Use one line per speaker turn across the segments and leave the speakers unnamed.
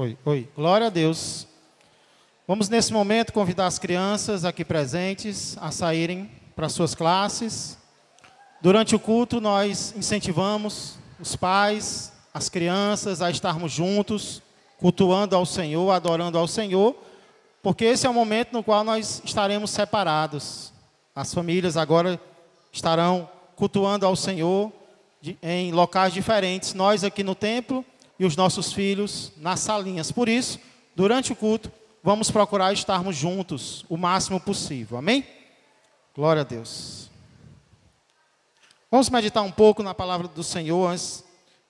Oi, oi. Glória a Deus. Vamos nesse momento convidar as crianças aqui presentes a saírem para suas classes. Durante o culto nós incentivamos os pais, as crianças a estarmos juntos, cultuando ao Senhor, adorando ao Senhor, porque esse é o momento no qual nós estaremos separados. As famílias agora estarão cultuando ao Senhor em locais diferentes, nós aqui no templo e os nossos filhos nas salinhas. Por isso, durante o culto, vamos procurar estarmos juntos o máximo possível. Amém? Glória a Deus. Vamos meditar um pouco na palavra do Senhor antes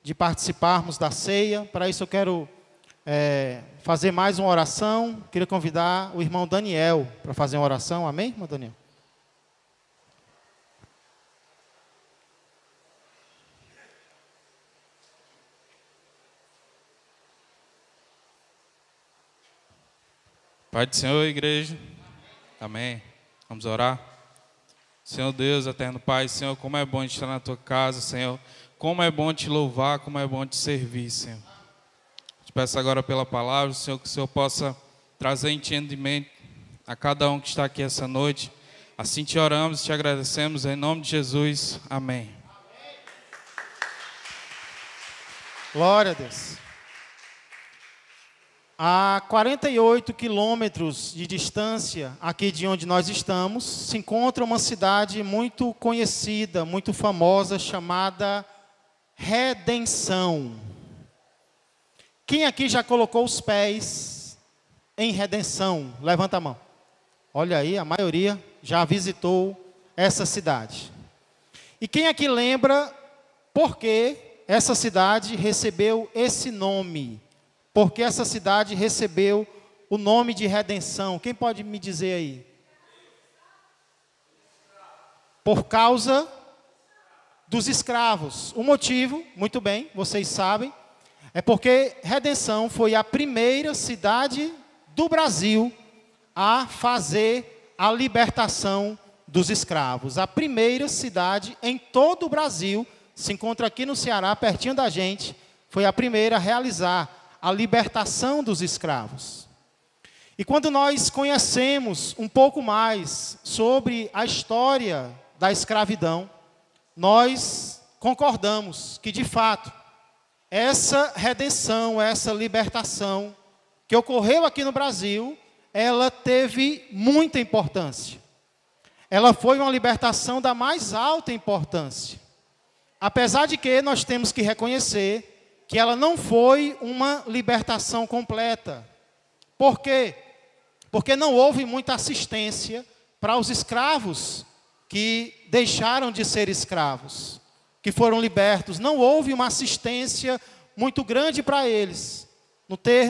de participarmos da ceia. Para isso eu quero fazer mais uma oração. Queria convidar o irmão Daniel para fazer uma oração. Amém, irmão Daniel?
Pai do Senhor, igreja. Amém. Vamos orar. Senhor Deus, eterno Pai, Senhor, como é bom estar na Tua casa, Senhor. Como é bom Te louvar, como é bom Te servir, Senhor. Te peço agora pela palavra, Senhor, que o Senhor possa trazer entendimento a cada um que está aqui essa noite. Assim Te oramos e Te agradecemos, em nome de Jesus. Amém.
Glória a Deus. A 48 quilômetros de distância aqui de onde nós estamos, se encontra uma cidade muito conhecida, muito famosa, chamada Redenção. Quem aqui já colocou os pés em Redenção? Levanta a mão. Olha aí, a maioria já visitou essa cidade. E quem aqui lembra por que essa cidade recebeu esse nome? Porque essa cidade recebeu o nome de Redenção. Quem pode me dizer aí? Por causa dos escravos. O motivo, muito bem, vocês sabem, é porque Redenção foi a primeira cidade do Brasil a fazer a libertação dos escravos. A primeira cidade em todo o Brasil, se encontra aqui no Ceará, pertinho da gente, foi a primeira a realizar a libertação dos escravos. E quando nós conhecemos um pouco mais sobre a história da escravidão, nós concordamos que, de fato, essa redenção, essa libertação que ocorreu aqui no Brasil, ela teve muita importância. Ela foi uma libertação da mais alta importância. Apesar de que nós temos que reconhecer que ela não foi uma libertação completa. Por quê? Porque não houve muita assistência para os escravos que deixaram de ser escravos, que foram libertos. Não houve uma assistência muito grande para eles,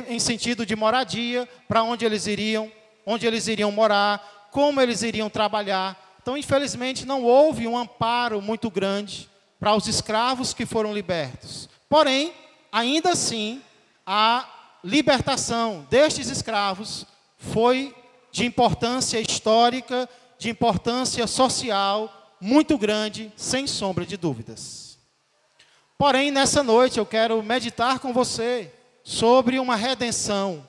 em sentido de moradia, para onde eles iriam morar, como eles iriam trabalhar. Então, infelizmente, não houve um amparo muito grande para os escravos que foram libertos. Porém, ainda assim, a libertação destes escravos foi de importância histórica, de importância social muito grande, sem sombra de dúvidas. Porém, nessa noite eu quero meditar com você sobre uma redenção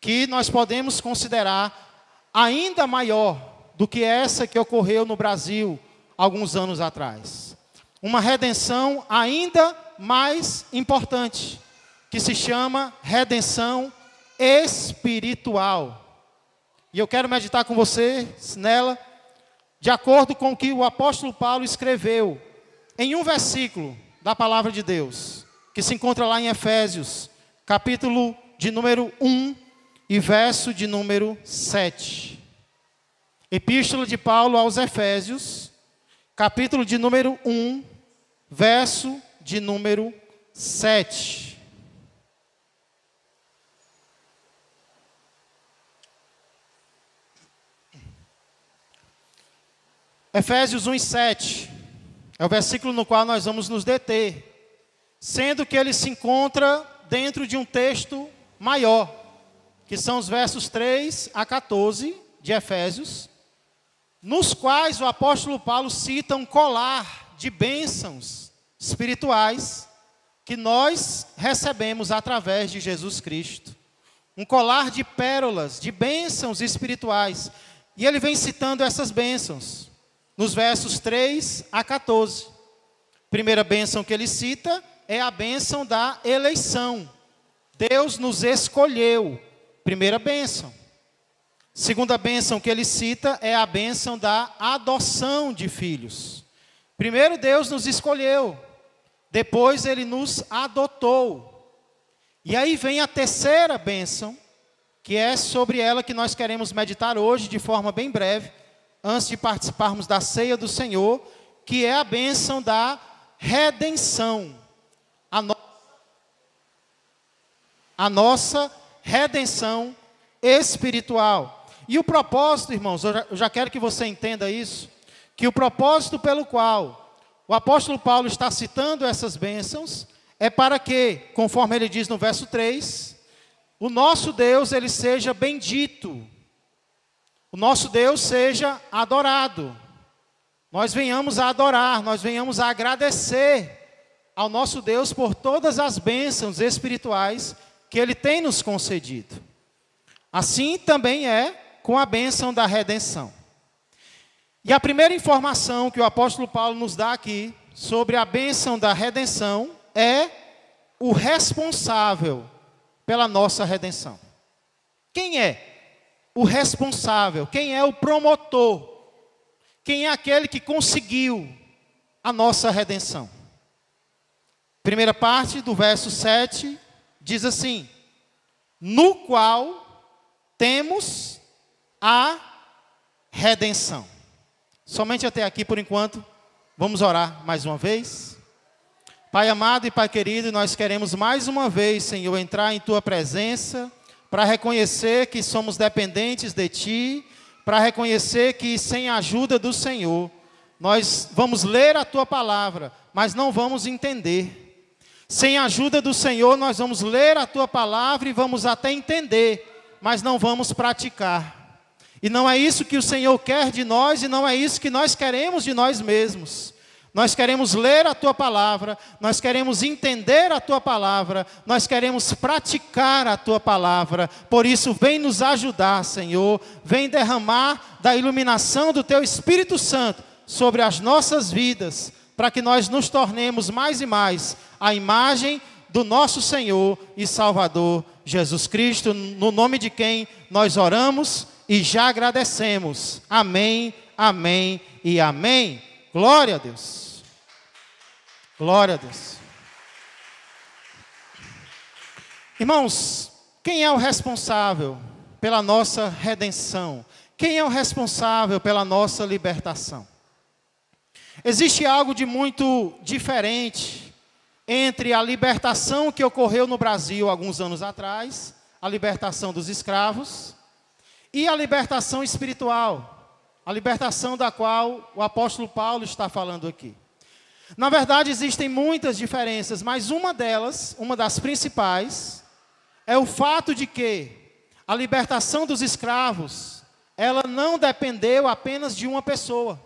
que nós podemos considerar ainda maior do que essa que ocorreu no Brasil alguns anos atrás. Uma redenção ainda mais importante, que se chama redenção espiritual. E eu quero meditar com você nela, de acordo com o que o apóstolo Paulo escreveu em um versículo da palavra de Deus, que se encontra lá em Efésios, capítulo de número 1 e verso de número 7. Epístola de Paulo aos Efésios, capítulo de número 1, verso de número 7. Efésios 1 e 7 é o versículo no qual nós vamos nos deter, sendo que ele se encontra dentro de um texto maior, que são os versos 3 a 14 de Efésios, nos quais o apóstolo Paulo cita um colar de bênçãos espirituais que nós recebemos através de Jesus Cristo. Um colar de pérolas, de bênçãos espirituais. E ele vem citando essas bênçãos, nos versos 3 a 14. Primeira bênção que ele cita é a bênção da eleição. Deus nos escolheu. Primeira bênção. Segunda bênção que ele cita é a bênção da adoção de filhos. Primeiro Deus nos escolheu. Depois ele nos adotou. E aí vem a terceira bênção, que é sobre ela que nós queremos meditar hoje de forma bem breve, antes de participarmos da ceia do Senhor, que é a bênção da redenção. A nossa redenção espiritual. E o propósito, irmãos, eu já quero que você entenda isso, que o propósito pelo qual o apóstolo Paulo está citando essas bênçãos é para que, conforme ele diz no verso 3, o nosso Deus, ele seja bendito, o nosso Deus seja adorado, nós venhamos a adorar, nós venhamos a agradecer ao nosso Deus por todas as bênçãos espirituais que ele tem nos concedido. Assim também é com a bênção da redenção. E a primeira informação que o apóstolo Paulo nos dá aqui sobre a bênção da redenção é o responsável pela nossa redenção. Quem é o responsável? Quem é o promotor? Quem é aquele que conseguiu a nossa redenção? Primeira parte do verso 7 diz assim: no qual temos a redenção. Somente até aqui por enquanto. Vamos orar mais uma vez. Pai amado e Pai querido, nós queremos mais uma vez, Senhor, entrar em Tua presença, para reconhecer que somos dependentes de Ti, para reconhecer que sem a ajuda do Senhor, nós vamos ler a Tua palavra, mas não vamos entender. Sem a ajuda do Senhor, nós vamos ler a Tua palavra e vamos até entender, mas não vamos praticar. E não é isso que o Senhor quer de nós, e não é isso que nós queremos de nós mesmos. Nós queremos ler a Tua palavra, nós queremos entender a Tua palavra, nós queremos praticar a Tua palavra. Por isso, vem nos ajudar, Senhor, vem derramar da iluminação do Teu Espírito Santo sobre as nossas vidas, para que nós nos tornemos mais e mais a imagem do nosso Senhor e Salvador Jesus Cristo, no nome de quem nós oramos e já agradecemos. Amém, amém e amém. Glória a Deus. Glória a Deus. Irmãos, quem é o responsável pela nossa redenção? Quem é o responsável pela nossa libertação? Existe algo de muito diferente entre a libertação que ocorreu no Brasil alguns anos atrás, a libertação dos escravos, e a libertação espiritual, a libertação da qual o apóstolo Paulo está falando aqui. Na verdade, existem muitas diferenças, mas uma delas, uma das principais, é o fato de que a libertação dos escravos, ela não dependeu apenas de uma pessoa.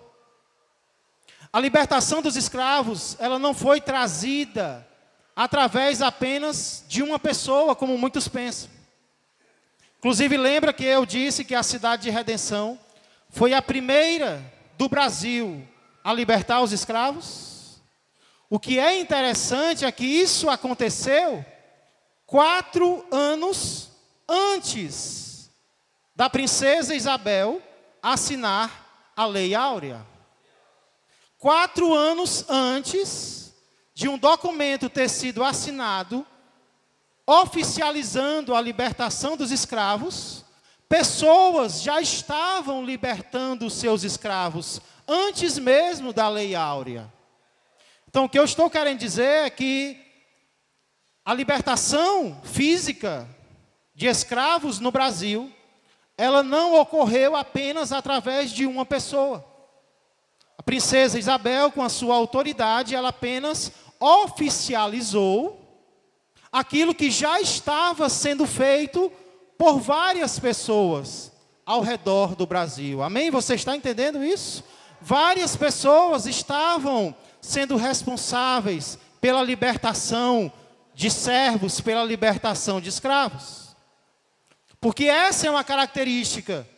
A libertação dos escravos, ela não foi trazida através apenas de uma pessoa, como muitos pensam. Inclusive, lembra que eu disse que a cidade de Redenção foi a primeira do Brasil a libertar os escravos? O que é interessante é que isso aconteceu 4 anos antes da princesa Isabel assinar a Lei Áurea. 4 anos antes de um documento ter sido assinado, oficializando a libertação dos escravos, pessoas já estavam libertando os seus escravos, antes mesmo da Lei Áurea. Então, o que eu estou querendo dizer é que a libertação física de escravos no Brasil, ela não ocorreu apenas através de uma pessoa. A princesa Isabel, com a sua autoridade, ela apenas oficializou aquilo que já estava sendo feito por várias pessoas ao redor do Brasil. Amém? Você está entendendo isso? Várias pessoas estavam sendo responsáveis pela libertação de servos pela libertação de escravos. Porque essa é uma característica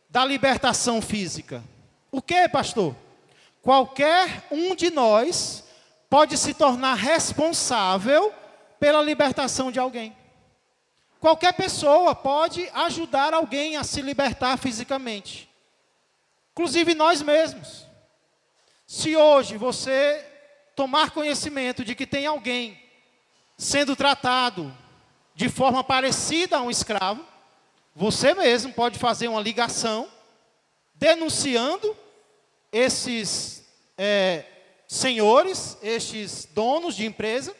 da libertação física. O que, pastor? Qualquer um de nós pode se tornar responsável pela libertação de alguém. Qualquer pessoa pode ajudar alguém a se libertar fisicamente. Inclusive nós mesmos. Se hoje você tomar conhecimento de que tem alguém sendo tratado de forma parecida a um escravo, você mesmo pode fazer uma ligação denunciando esses senhores, estes donos de empresa,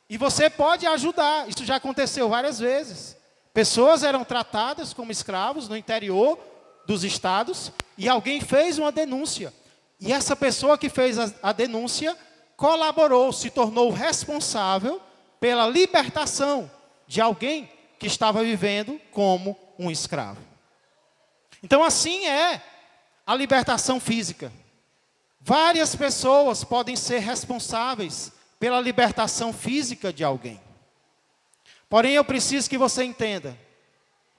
e você pode ajudar. Isso já aconteceu várias vezes. Pessoas eram tratadas como escravos no interior dos estados, e alguém fez uma denúncia. E essa pessoa que fez a denúncia colaborou, se tornou responsável pela libertação de alguém que estava vivendo como um escravo. Então assim é a libertação física. Várias pessoas podem ser responsáveis pela libertação física de alguém. Porém, eu preciso que você entenda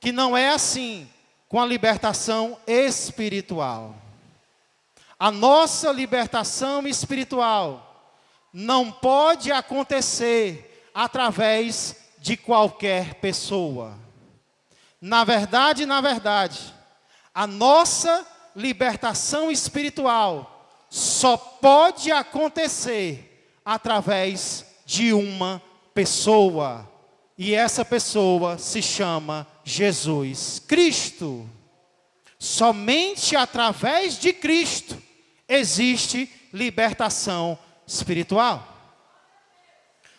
que não é assim com a libertação espiritual. A nossa libertação espiritual não pode acontecer através de qualquer pessoa. Na verdade, a nossa libertação espiritual só pode acontecer através de uma pessoa. E essa pessoa se chama Jesus Cristo. Somente através de Cristo existe libertação espiritual.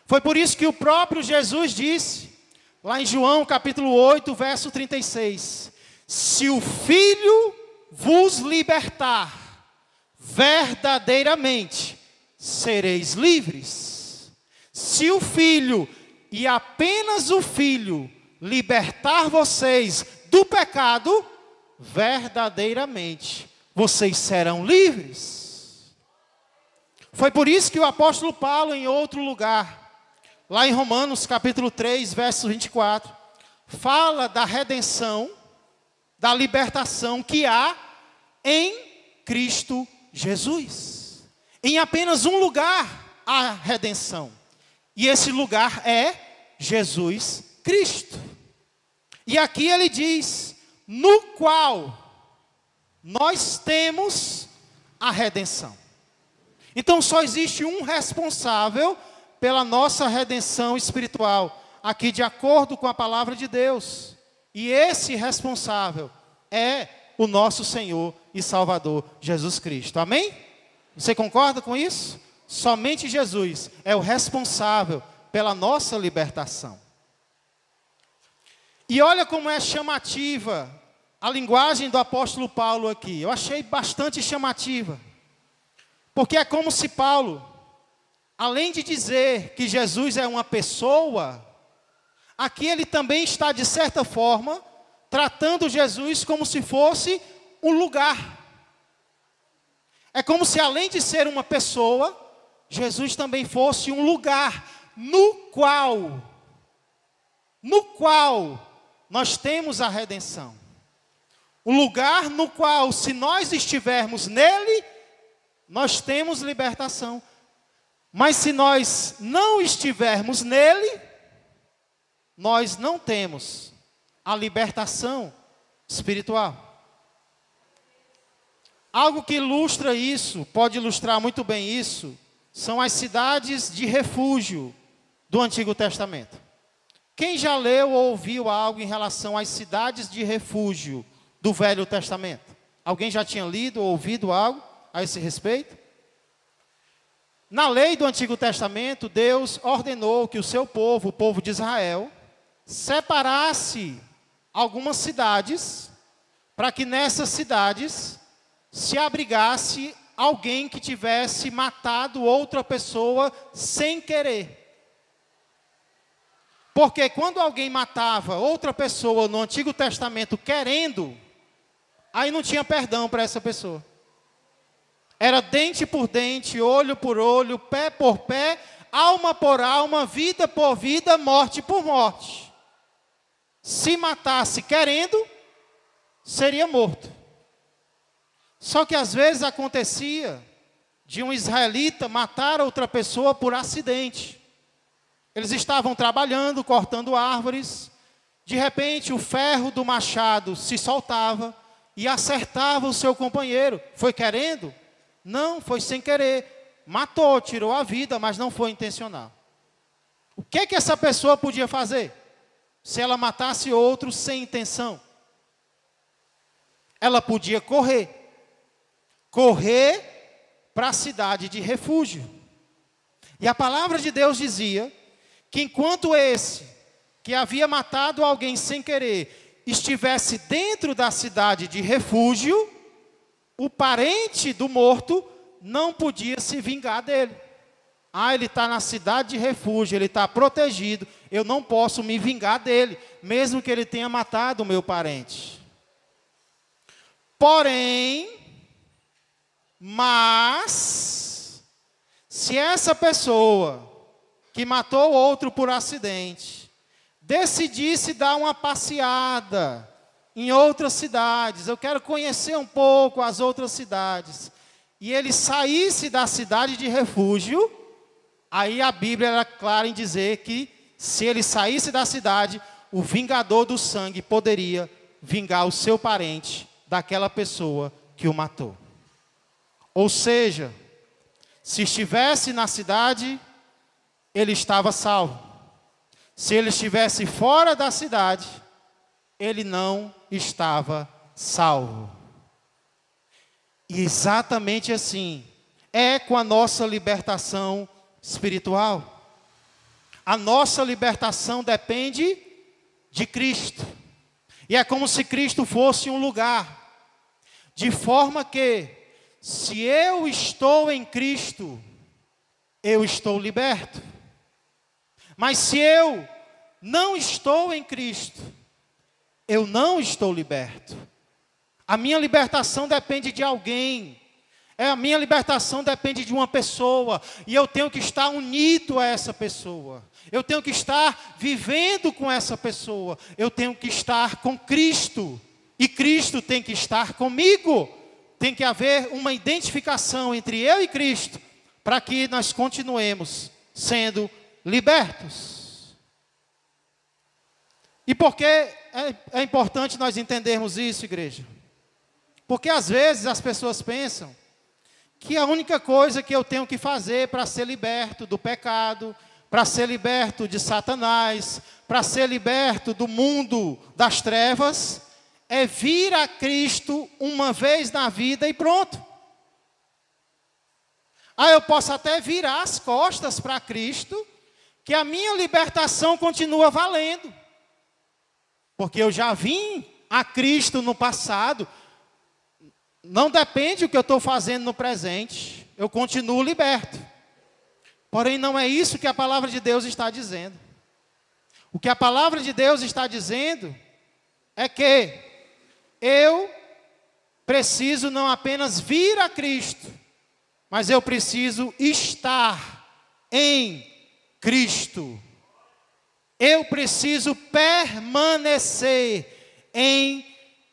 Foi por isso que o próprio Jesus disse, lá em João capítulo 8, verso 36, se o Filho vos libertar, verdadeiramente sereis livres. Se o Filho, e apenas o Filho, libertar vocês do pecado, verdadeiramente vocês serão livres. Foi por isso que o apóstolo Paulo, em outro lugar, lá em Romanos capítulo 3, verso 24, fala da redenção, da libertação que há em Cristo Jesus. Em apenas um lugar há redenção. E esse lugar é Jesus Cristo. E aqui ele diz, no qual nós temos a redenção. Então só existe um responsável pela nossa redenção espiritual, aqui de acordo com a palavra de Deus. E esse responsável é o nosso Senhor e Salvador Jesus Cristo. Amém? Você concorda com isso? Somente Jesus é o responsável pela nossa libertação. E olha como é chamativa a linguagem do apóstolo Paulo aqui. Eu achei bastante chamativa. Porque é como se Paulo, além de dizer que Jesus é uma pessoa, aqui ele também está, de certa forma, tratando Jesus como se fosse um lugar. É como se, além de ser uma pessoa, Jesus também fosse um lugar no qual nós temos a redenção. Um lugar no qual, se nós estivermos nele, nós temos libertação. Mas se nós não estivermos nele, nós não temos a libertação espiritual. Algo que ilustra isso, pode ilustrar muito bem isso, são as cidades de refúgio do Antigo Testamento. Quem já leu ou ouviu algo em relação às cidades de refúgio do Velho Testamento? Alguém já tinha lido ou ouvido algo a esse respeito? Na lei do Antigo Testamento, Deus ordenou que o seu povo, o povo de Israel, separasse algumas cidades, para que nessas cidades se abrigasse alguém que tivesse matado outra pessoa sem querer. Porque quando alguém matava outra pessoa no Antigo Testamento querendo, aí não tinha perdão para essa pessoa. Era dente por dente, olho por olho, pé por pé, alma por alma, vida por vida, morte por morte. Se matasse querendo, seria morto. Só que às vezes acontecia de um israelita matar outra pessoa por acidente. Eles estavam trabalhando, cortando árvores. De repente, o ferro do machado se soltava e acertava o seu companheiro. Foi querendo? Não, foi sem querer. Matou, tirou a vida, mas não foi intencional. O que essa pessoa podia fazer? Se ela matasse outro sem intenção? Ela podia correr. Correr para a cidade de refúgio. E a palavra de Deus dizia que enquanto esse, que havia matado alguém sem querer, estivesse dentro da cidade de refúgio, o parente do morto não podia se vingar dele. Ah, ele está na cidade de refúgio, ele está protegido, eu não posso me vingar dele, mesmo que ele tenha matado o meu parente. Porém, se essa pessoa que matou outro por acidente, decidisse dar uma passeada em outras cidades, eu quero conhecer um pouco as outras cidades, e ele saísse da cidade de refúgio, aí a Bíblia era clara em dizer que se ele saísse da cidade, o vingador do sangue poderia vingar o seu parente daquela pessoa que o matou. Ou seja, se estivesse na cidade, ele estava salvo. Se ele estivesse fora da cidade, ele não estava salvo. E exatamente assim é com a nossa libertação espiritual. A nossa libertação depende de Cristo. E é como se Cristo fosse um lugar. De forma que, se eu estou em Cristo, eu estou liberto. Mas se eu não estou em Cristo, eu não estou liberto. A minha libertação depende de alguém. A minha libertação depende de uma pessoa. E eu tenho que estar unido a essa pessoa. Eu tenho que estar vivendo com essa pessoa. Eu tenho que estar com Cristo. E Cristo tem que estar comigo. Tem que haver uma identificação entre eu e Cristo, para que nós continuemos sendo libertos. E por que é importante nós entendermos isso, igreja? Porque às vezes as pessoas pensam que a única coisa que eu tenho que fazer para ser liberto do pecado, para ser liberto de Satanás, para ser liberto do mundo das trevas, é vir a Cristo uma vez na vida e pronto. Eu posso até virar as costas para Cristo, que a minha libertação continua valendo. Porque eu já vim a Cristo no passado. Não depende do que eu estou fazendo no presente. Eu continuo liberto. Porém, não é isso que a palavra de Deus está dizendo. O que a palavra de Deus está dizendo é que eu preciso não apenas vir a Cristo, mas eu preciso estar em Cristo. Eu preciso permanecer em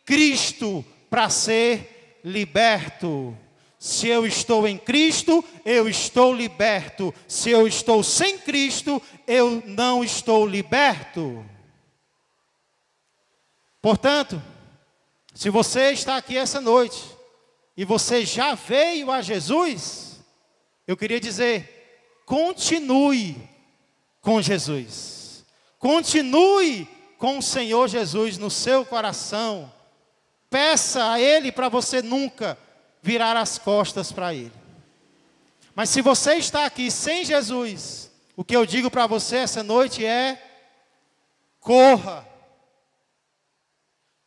Cristo para ser liberto. Se eu estou em Cristo, eu estou liberto. Se eu estou sem Cristo, eu não estou liberto. Portanto, se você está aqui essa noite e você já veio a Jesus, eu queria dizer, continue com Jesus. Continue com o Senhor Jesus no seu coração. Peça a Ele para você nunca virar as costas para Ele. Mas se você está aqui sem Jesus, o que eu digo para você essa noite é: corra.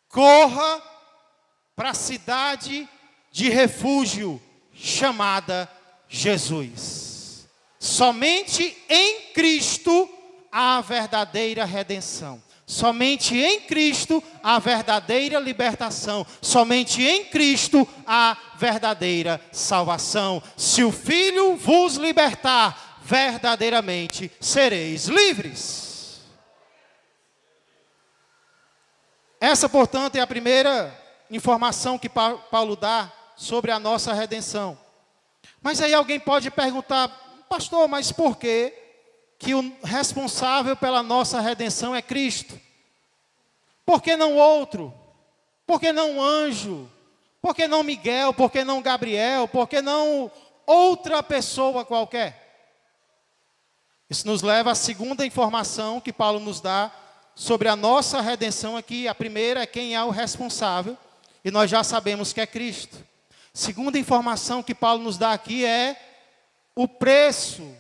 Corra para a cidade de refúgio chamada Jesus. Somente em Cristo há a verdadeira redenção. Somente em Cristo há verdadeira libertação. Somente em Cristo há verdadeira salvação. Se o Filho vos libertar, verdadeiramente sereis livres. Essa, portanto, é a primeira informação que Paulo dá sobre a nossa redenção. Mas aí alguém pode perguntar: pastor, mas por que o responsável pela nossa redenção é Cristo? Por que não outro? Por que não anjo? Por que não Miguel? Por que não Gabriel? Por que não outra pessoa qualquer? Isso nos leva à segunda informação que Paulo nos dá sobre a nossa redenção aqui. A primeira é quem é o responsável, e nós já sabemos que é Cristo. Segunda informação que Paulo nos dá aqui é o preço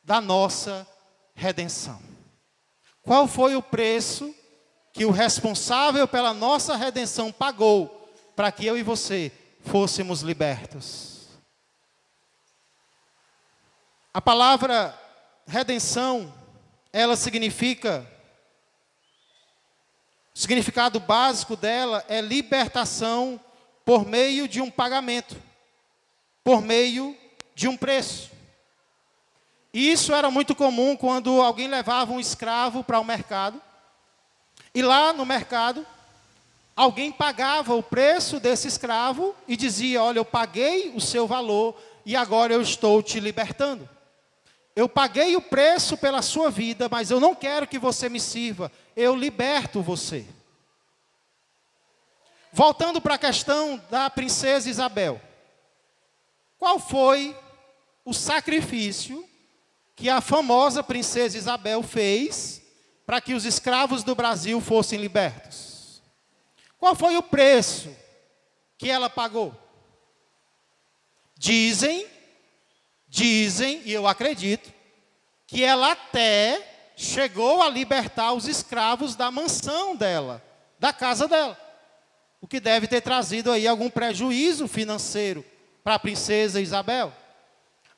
da nossa redenção. Qual foi o preço que o responsável pela nossa redenção pagou para que eu e você fôssemos libertos? A palavra redenção, ela significa, o significado básico dela é libertação por meio de um pagamento, por meio de um preço. E isso era muito comum quando alguém levava um escravo para o mercado, e lá no mercado, alguém pagava o preço desse escravo e dizia: olha, eu paguei o seu valor e agora eu estou te libertando. Eu paguei o preço pela sua vida, mas eu não quero que você me sirva, eu liberto você. Voltando para a questão da princesa Isabel. Qual foi o sacrifício que a famosa princesa Isabel fez para que os escravos do Brasil fossem libertos? Qual foi o preço que ela pagou? Dizem, e eu acredito, que ela até chegou a libertar os escravos da mansão dela, da casa dela. O que deve ter trazido aí algum prejuízo financeiro para a princesa Isabel.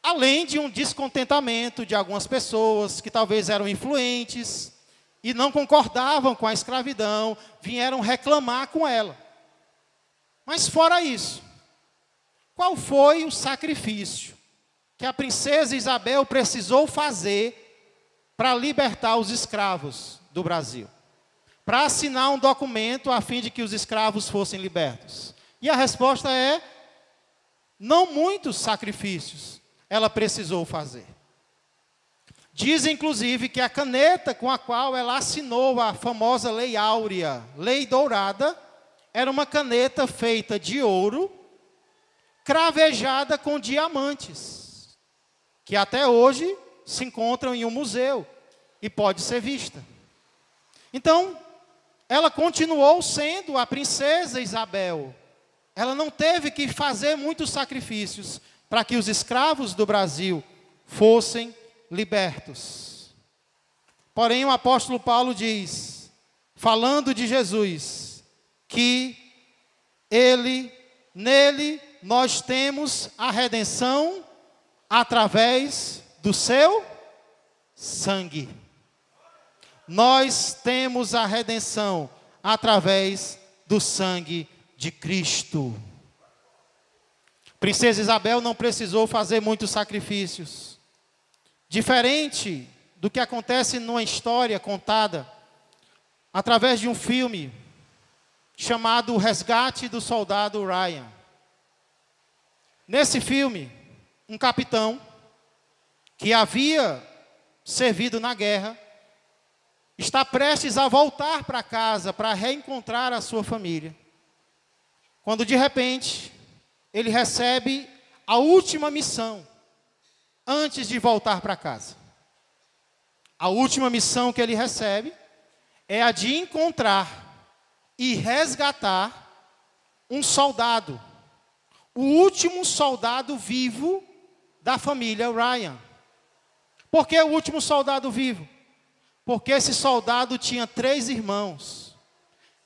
Além de um descontentamento de algumas pessoas que talvez eram influentes e não concordavam com a escravidão, vieram reclamar com ela. Mas fora isso, qual foi o sacrifício que a princesa Isabel precisou fazer para libertar os escravos do Brasil? Para assinar um documento a fim de que os escravos fossem libertos? E a resposta é: não muitos sacrifícios ela precisou fazer. Diz, inclusive, que a caneta com a qual ela assinou a famosa Lei Áurea, Lei Dourada, era uma caneta feita de ouro, cravejada com diamantes, que até hoje se encontram em um museu e pode ser vista. Então, ela continuou sendo a princesa Isabel. Ela não teve que fazer muitos sacrifícios para que os escravos do Brasil fossem libertos. Porém, o apóstolo Paulo diz, falando de Jesus, que nele nós temos a redenção através do seu sangue. Nós temos a redenção através do sangue de Cristo. Princesa Isabel não precisou fazer muitos sacrifícios. Diferente do que acontece numa história contada através de um filme chamado O Resgate do Soldado Ryan. Nesse filme, um capitão que havia servido na guerra está prestes a voltar para casa para reencontrar a sua família. Quando de repente ele recebe a última missão antes de voltar para casa. A última missão que ele recebe é a de encontrar e resgatar um soldado, o último soldado vivo da família Ryan. Por que o último soldado vivo? Porque esse soldado tinha 3 irmãos.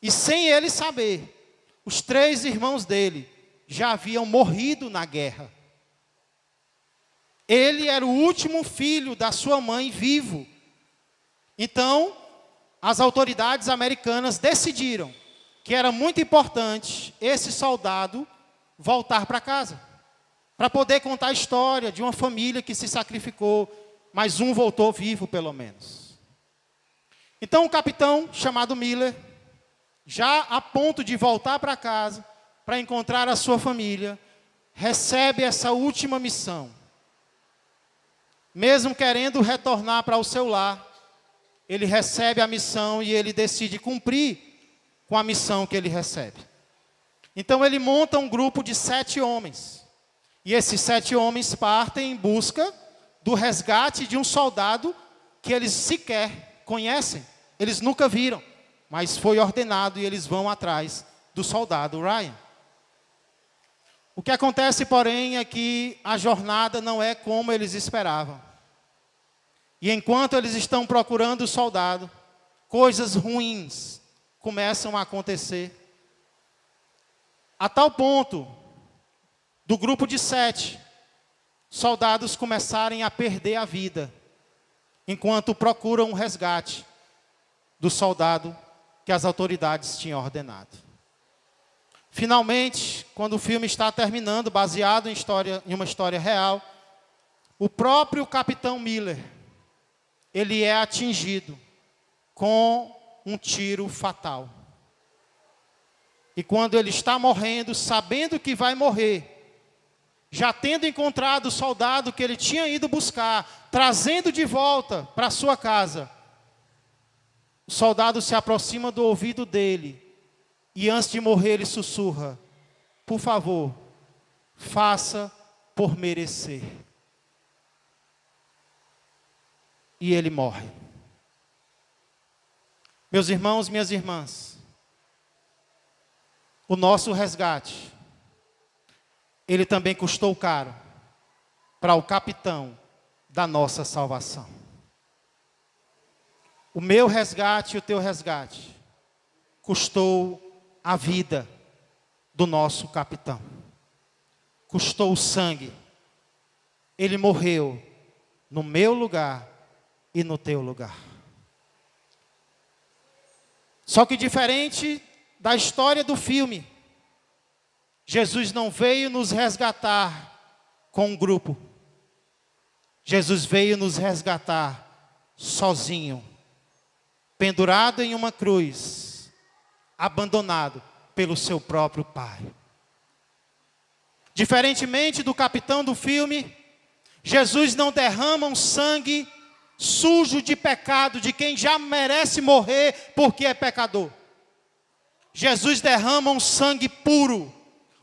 E sem ele saber, os 3 irmãos dele já haviam morrido na guerra. Ele era o último filho da sua mãe vivo. Então, as autoridades americanas decidiram que era muito importante esse soldado voltar para casa, para poder contar a história de uma família que se sacrificou mas um voltou vivo pelo menos. Então o capitão, chamado Miller, já a ponto de voltar para casa, para encontrar a sua família, recebe essa última missão. Mesmo querendo retornar para o seu lar, ele recebe a missão e ele decide cumprir com a missão que ele recebe. Então ele monta um grupo de 7 homens. E esses 7 homens partem em busca do resgate de um soldado que eles sequer conhecem. Eles nunca viram, mas foi ordenado e eles vão atrás do soldado Ryan. O que acontece, porém, é que a jornada não é como eles esperavam. E enquanto eles estão procurando o soldado, coisas ruins começam a acontecer. A tal ponto, do grupo de 7, soldados começarem a perder a vida, enquanto procuram o resgate do soldado que as autoridades tinham ordenado. Finalmente, quando o filme está terminando, baseado em uma história real, o próprio capitão Miller, ele é atingido com um tiro fatal. E quando ele está morrendo, sabendo que vai morrer, já tendo encontrado o soldado que ele tinha ido buscar, trazendo de volta para sua casa, o soldado se aproxima do ouvido dele e antes de morrer ele sussurra: por favor, faça por merecer. E ele morre. Meus irmãos, minhas irmãs, o nosso resgate, ele também custou caro para o capitão da nossa salvação. O meu resgate e o teu resgate custou a vida do nosso capitão. Custou o sangue. Ele morreu no meu lugar e no teu lugar. Só que diferente da história do filme, Jesus não veio nos resgatar com um grupo. Jesus veio nos resgatar sozinho, pendurado em uma cruz, abandonado pelo seu próprio Pai. Diferentemente do capitão do filme, Jesus não derrama um sangue sujo de pecado de quem já merece morrer porque é pecador. Jesus derrama um sangue puro,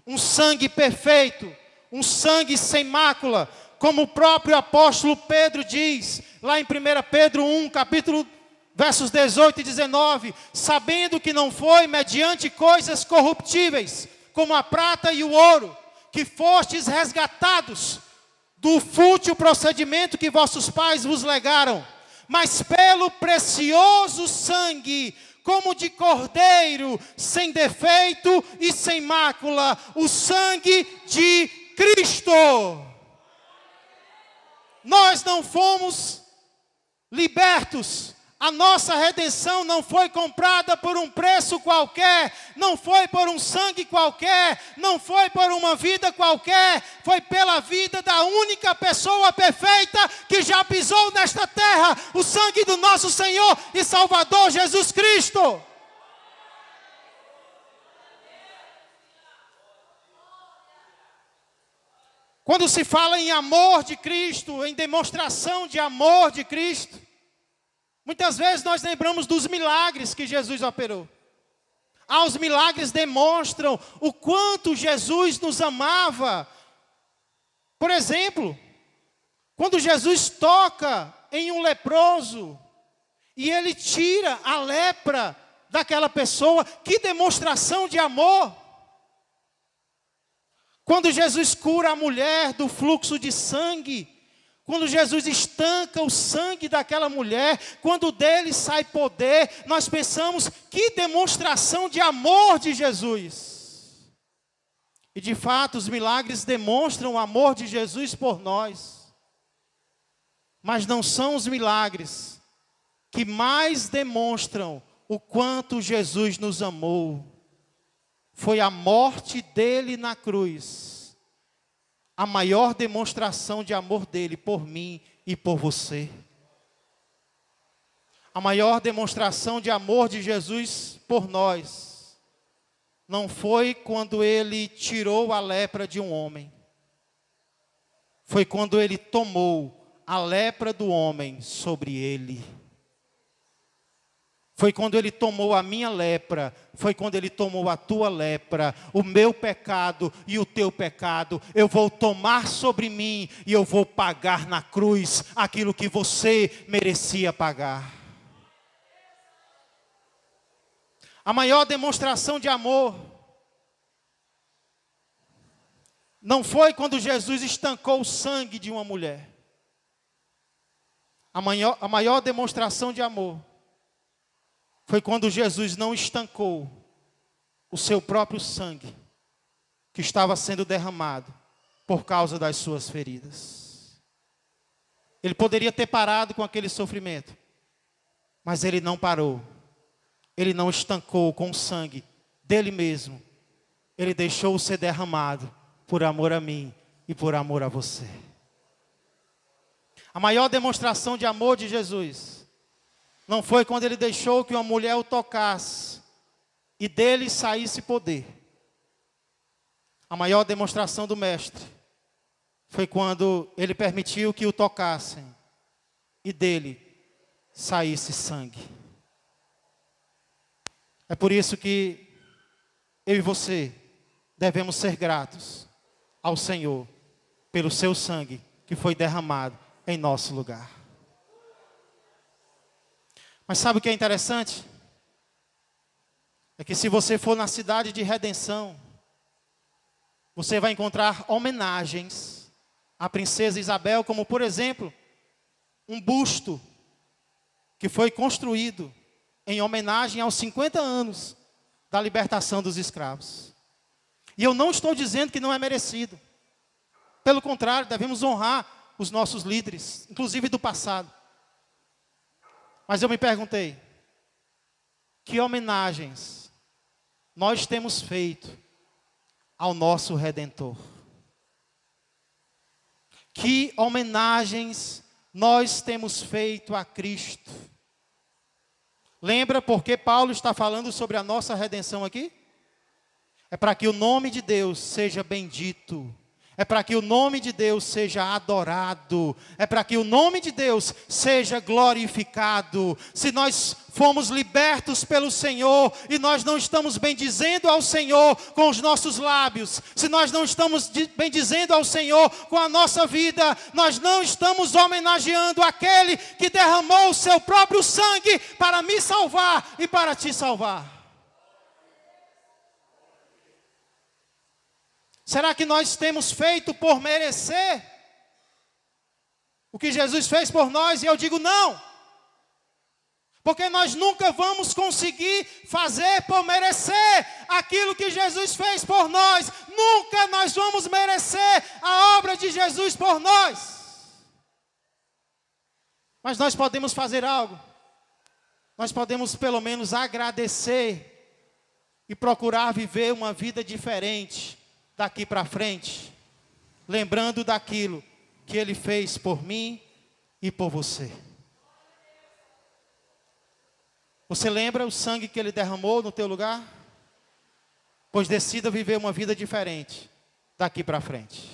um sangue perfeito, um sangue sem mácula, como o próprio apóstolo Pedro diz, lá em 1 Pedro 1, versos 18 e 19, sabendo que não foi mediante coisas corruptíveis, como a prata e o ouro, que fostes resgatados do fútil procedimento que vossos pais vos legaram, mas pelo precioso sangue, como de cordeiro, sem defeito e sem mácula, o sangue de Cristo. Nós não fomos libertos. A nossa redenção não foi comprada por um preço qualquer, não foi por um sangue qualquer, não foi por uma vida qualquer, foi pela vida da única pessoa perfeita que já pisou nesta terra, o sangue do nosso Senhor e Salvador Jesus Cristo. Quando se fala em amor de Cristo, em demonstração de amor de Cristo, muitas vezes nós lembramos dos milagres que Jesus operou. Os milagres demonstram o quanto Jesus nos amava. Por exemplo, quando Jesus toca em um leproso e ele tira a lepra daquela pessoa, que demonstração de amor. Quando Jesus cura a mulher do fluxo de sangue, quando Jesus estanca o sangue daquela mulher, quando dele sai poder, nós pensamos, que demonstração de amor de Jesus. E de fato, os milagres demonstram o amor de Jesus por nós. Mas não são os milagres que mais demonstram o quanto Jesus nos amou. Foi a morte dele na cruz, a maior demonstração de amor dele por mim e por você. A maior demonstração de amor de Jesus por nós não foi quando ele tirou a lepra de um homem. Foi quando ele tomou a lepra do homem sobre ele. Foi quando ele tomou a minha lepra, foi quando ele tomou a tua lepra, o meu pecado e o teu pecado. Eu vou tomar sobre mim e eu vou pagar na cruz aquilo que você merecia pagar. A maior demonstração de amor não foi quando Jesus estancou o sangue de uma mulher. A maior demonstração de amor foi quando Jesus não estancou o seu próprio sangue, que estava sendo derramado por causa das suas feridas. Ele poderia ter parado com aquele sofrimento, mas ele não parou. Ele não estancou com o sangue dele mesmo. Ele deixou ser derramado por amor a mim e por amor a você. A maior demonstração de amor de Jesus não foi quando ele deixou que uma mulher o tocasse e dele saísse poder. A maior demonstração do Mestre foi quando ele permitiu que o tocassem e dele saísse sangue. É por isso que eu e você devemos ser gratos ao Senhor pelo seu sangue que foi derramado em nosso lugar. Mas sabe o que é interessante? É que se você for na cidade de Redenção, você vai encontrar homenagens à princesa Isabel, como por exemplo, um busto que foi construído em homenagem aos 50 anos da libertação dos escravos. E eu não estou dizendo que não é merecido. Pelo contrário, devemos honrar os nossos líderes, inclusive do passado. Mas eu me perguntei, que homenagens nós temos feito ao nosso Redentor? Que homenagens nós temos feito a Cristo? Lembra porque Paulo está falando sobre a nossa redenção aqui? É para que o nome de Deus seja bendito. É para que o nome de Deus seja adorado. É para que o nome de Deus seja glorificado. Se nós fomos libertos pelo Senhor e nós não estamos bendizendo ao Senhor com os nossos lábios, se nós não estamos bendizendo ao Senhor com a nossa vida, nós não estamos homenageando aquele que derramou o seu próprio sangue para me salvar e para te salvar. Será que nós temos feito por merecer o que Jesus fez por nós? E eu digo não. Porque nós nunca vamos conseguir fazer por merecer aquilo que Jesus fez por nós. Nunca nós vamos merecer a obra de Jesus por nós. Mas nós podemos fazer algo. Nós podemos pelo menos agradecer e procurar viver uma vida diferente daqui para frente, lembrando daquilo que Ele fez por mim e por você. Você lembra o sangue que Ele derramou no teu lugar? Pois decida viver uma vida diferente daqui para frente.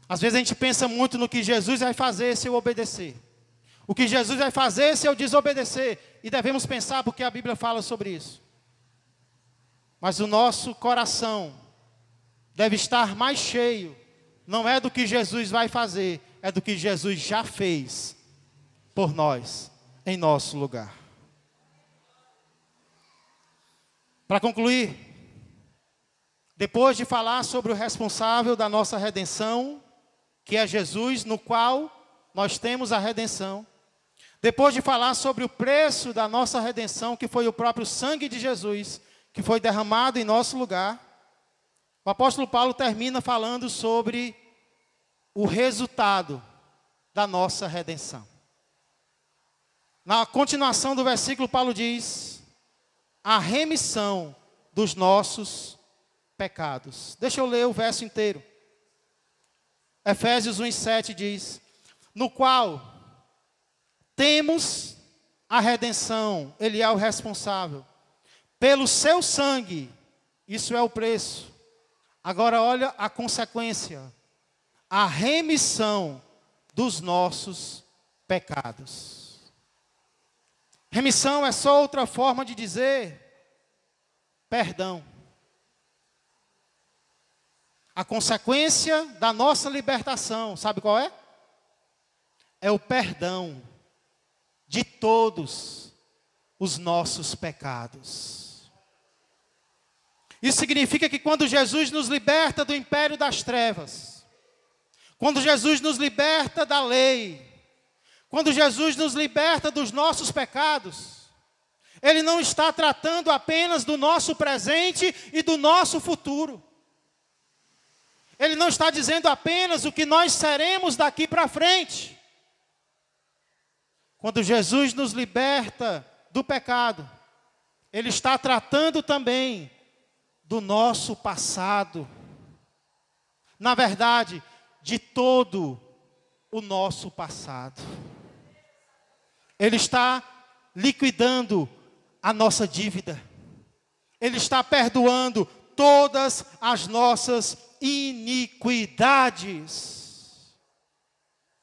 Às vezes a gente pensa muito no que Jesus vai fazer se eu obedecer. O que Jesus vai fazer se eu desobedecer. E devemos pensar porque a Bíblia fala sobre isso. Mas o nosso coração deve estar mais cheio, não é do que Jesus vai fazer, é do que Jesus já fez por nós, em nosso lugar. Para concluir, depois de falar sobre o responsável da nossa redenção, que é Jesus, no qual nós temos a redenção, depois de falar sobre o preço da nossa redenção, que foi o próprio sangue de Jesus, que foi derramado em nosso lugar, o apóstolo Paulo termina falando sobre o resultado da nossa redenção. Na continuação do versículo, Paulo diz: a remissão dos nossos pecados. Deixa eu ler o verso inteiro. Efésios 1:7 diz: no qual temos a redenção, Ele é o responsável. Pelo seu sangue, isso é o preço. Agora olha a consequência. A remissão dos nossos pecados. Remissão é só outra forma de dizer perdão. A consequência da nossa libertação, sabe qual é? É o perdão de todos os nossos pecados. Isso significa que quando Jesus nos liberta do império das trevas, quando Jesus nos liberta da lei, quando Jesus nos liberta dos nossos pecados, Ele não está tratando apenas do nosso presente e do nosso futuro. Ele não está dizendo apenas o que nós seremos daqui para frente. Quando Jesus nos liberta do pecado, Ele está tratando também do nosso passado. Na verdade, de todo o nosso passado. Ele está liquidando a nossa dívida. Ele está perdoando todas as nossas iniquidades.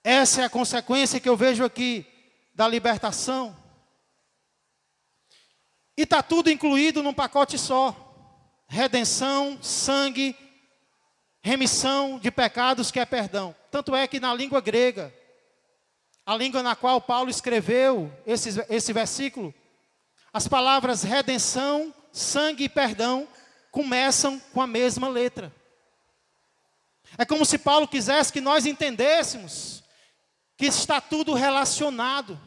Essa é a consequência que eu vejo aqui da libertação. E está tudo incluído num pacote só. Redenção, sangue, remissão de pecados, que é perdão. Tanto é que na língua grega, a língua na qual Paulo escreveu esse versículo, as palavras redenção, sangue e perdão começam com a mesma letra. É como se Paulo quisesse que nós entendêssemos que está tudo relacionado.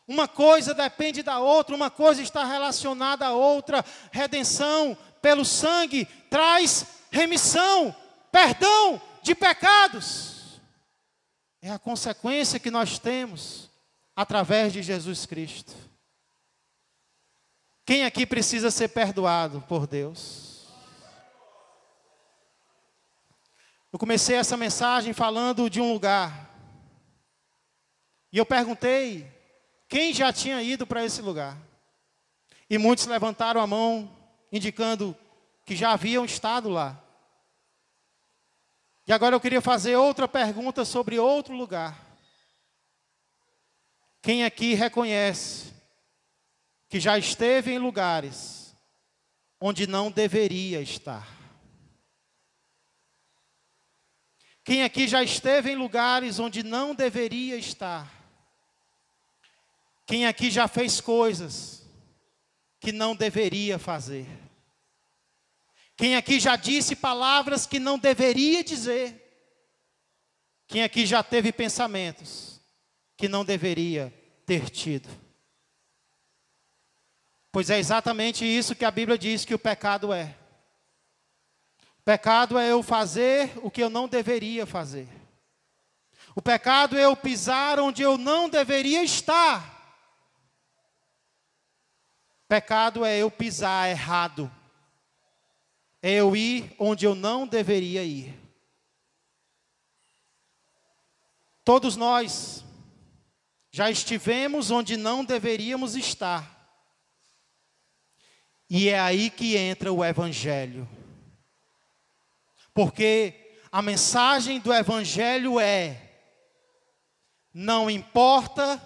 Uma coisa depende da outra, uma coisa está relacionada à outra. Redenção pelo sangue traz remissão, perdão de pecados. É a consequência que nós temos através de Jesus Cristo. Quem aqui precisa ser perdoado por Deus? Eu comecei essa mensagem falando de um lugar. E eu perguntei quem já tinha ido para esse lugar. E muitos levantaram a mão, indicando que já haviam estado lá. E agora eu queria fazer outra pergunta sobre outro lugar. Quem aqui reconhece que já esteve em lugares onde não deveria estar? Quem aqui já esteve em lugares onde não deveria estar? Quem aqui já fez coisas que não deveria fazer? Quem aqui já disse palavras que não deveria dizer? Quem aqui já teve pensamentos que não deveria ter tido? Pois é exatamente isso que a Bíblia diz que o pecado é. O pecado é eu fazer o que eu não deveria fazer. O pecado é eu pisar onde eu não deveria estar. Pecado é eu pisar errado. É eu ir onde eu não deveria ir. Todos nós já estivemos onde não deveríamos estar. E é aí que entra o Evangelho. Porque a mensagem do Evangelho é: não importa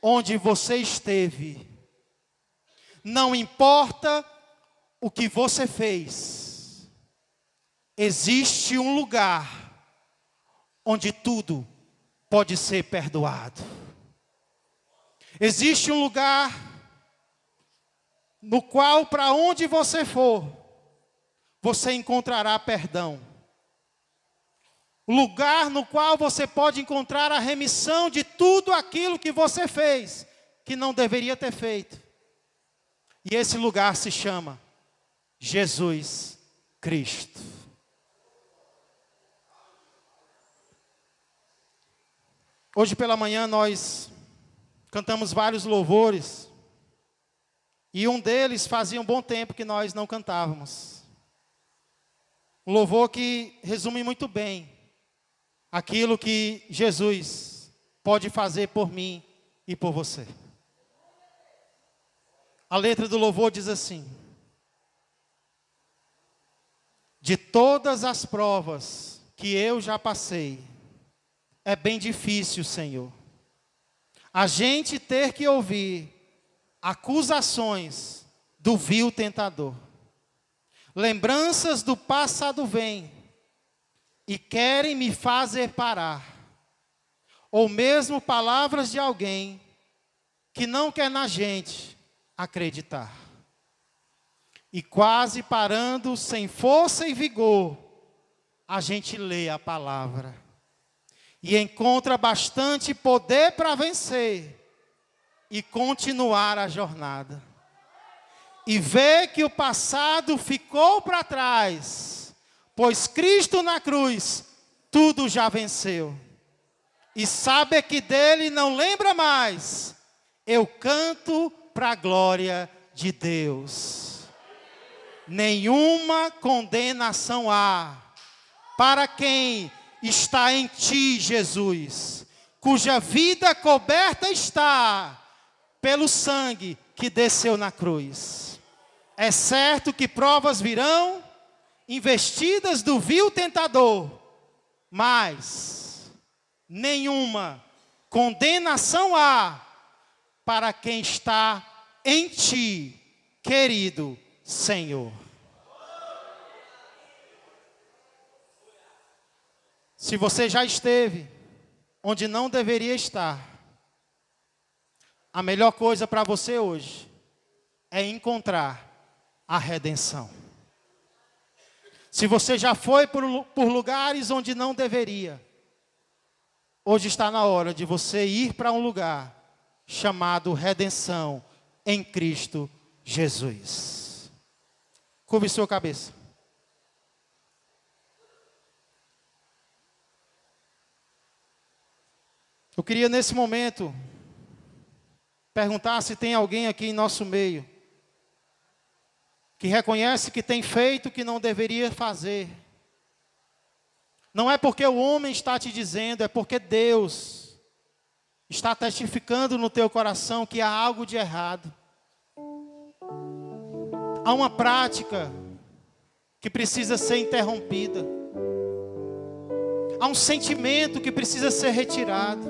onde você esteve, não importa o que você fez, existe um lugar onde tudo pode ser perdoado. Existe um lugar no qual, para onde você for, você encontrará perdão. O lugar no qual você pode encontrar a remissão de tudo aquilo que você fez, que não deveria ter feito. E esse lugar se chama Jesus Cristo. Hoje pela manhã nós cantamos vários louvores. E um deles fazia um bom tempo que nós não cantávamos. Um louvor que resume muito bem aquilo que Jesus pode fazer por mim e por você. A letra do louvor diz assim: de todas as provas que eu já passei, é bem difícil, Senhor, a gente ter que ouvir acusações do vil tentador. Lembranças do passado vêm e querem me fazer parar. Ou mesmo palavras de alguém que não quer na gente acreditar. E quase parando, sem força e vigor, a gente lê a palavra. E encontra bastante poder para vencer e continuar a jornada. E vê que o passado ficou para trás, pois Cristo na cruz tudo já venceu. E sabe que dele não lembra mais, eu canto para a glória de Deus. Nenhuma condenação há para quem está em ti, Jesus, cuja vida coberta está pelo sangue que desceu na cruz. É certo que provas virão, investidas do vil tentador, mas nenhuma condenação há para quem está em ti, querido Senhor. Se você já esteve onde não deveria estar, a melhor coisa para você hoje é encontrar a redenção. Se você já foi por lugares onde não deveria, hoje está na hora de você ir para um lugar chamado redenção em Cristo Jesus. Curve sua cabeça. Eu queria nesse momento perguntar se tem alguém aqui em nosso meio que reconhece que tem feito o que não deveria fazer. Não é porque o homem está te dizendo, é porque Deus está testificando no teu coração que há algo de errado. Há uma prática que precisa ser interrompida. Há um sentimento que precisa ser retirado.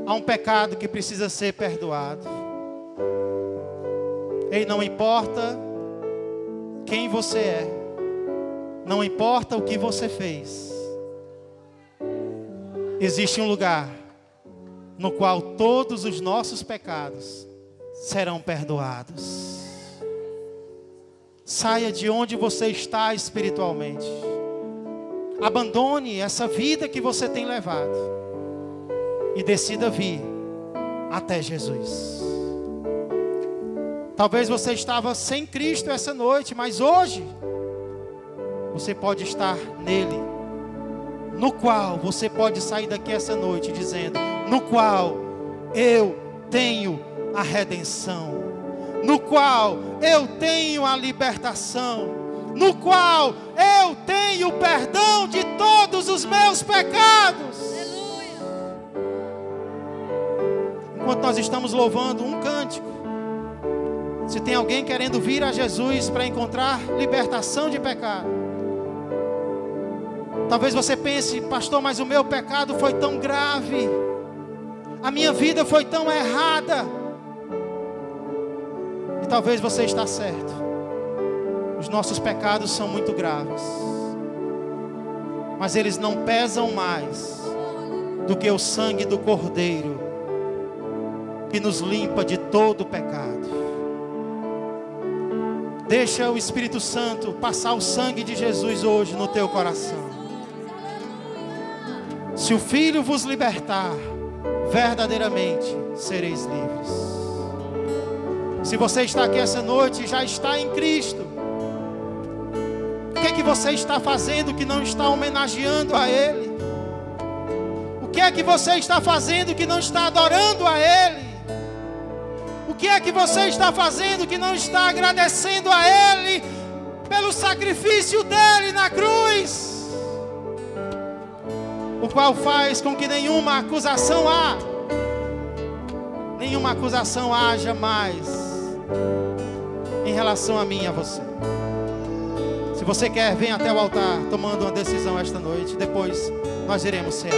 Há um pecado que precisa ser perdoado. E não importa quem você é, não importa o que você fez, existe um lugar no qual todos os nossos pecados serão perdoados. Saia de onde você está espiritualmente. Abandone essa vida que você tem levado e decida vir até Jesus. Talvez você estava sem Cristo essa noite, mas hoje você pode estar nele, no qual você pode sair daqui essa noite dizendo: no qual eu tenho a redenção, no qual eu tenho a libertação, no qual eu tenho o perdão de todos os meus pecados. Aleluia. Enquanto nós estamos louvando um cântico, se tem alguém querendo vir a Jesus para encontrar libertação de pecado, talvez você pense: pastor, mas o meu pecado foi tão grave, a minha vida foi tão errada. E talvez você está certo. Os nossos pecados são muito graves, mas eles não pesam mais do que o sangue do Cordeiro, que nos limpa de todo o pecado. Deixa o Espírito Santo passar o sangue de Jesus hoje no teu coração. Se o Filho vos libertar, verdadeiramente sereis livres. Se você está aqui essa noite e já está em Cristo, o que é que você está fazendo que não está homenageando a Ele? O que é que você está fazendo que não está adorando a Ele? O que é que você está fazendo que não está agradecendo a Ele pelo sacrifício dele na cruz? o qual faz com que nenhuma acusação haja mais em relação a mim e a você. Se você quer, vem até o altar tomando uma decisão esta noite. Depois nós iremos cear.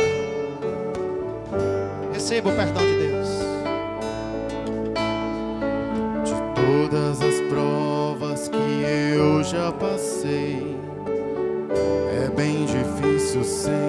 Receba o perdão de Deus.
De todas as provas que eu já passei, é bem difícil, Senhor.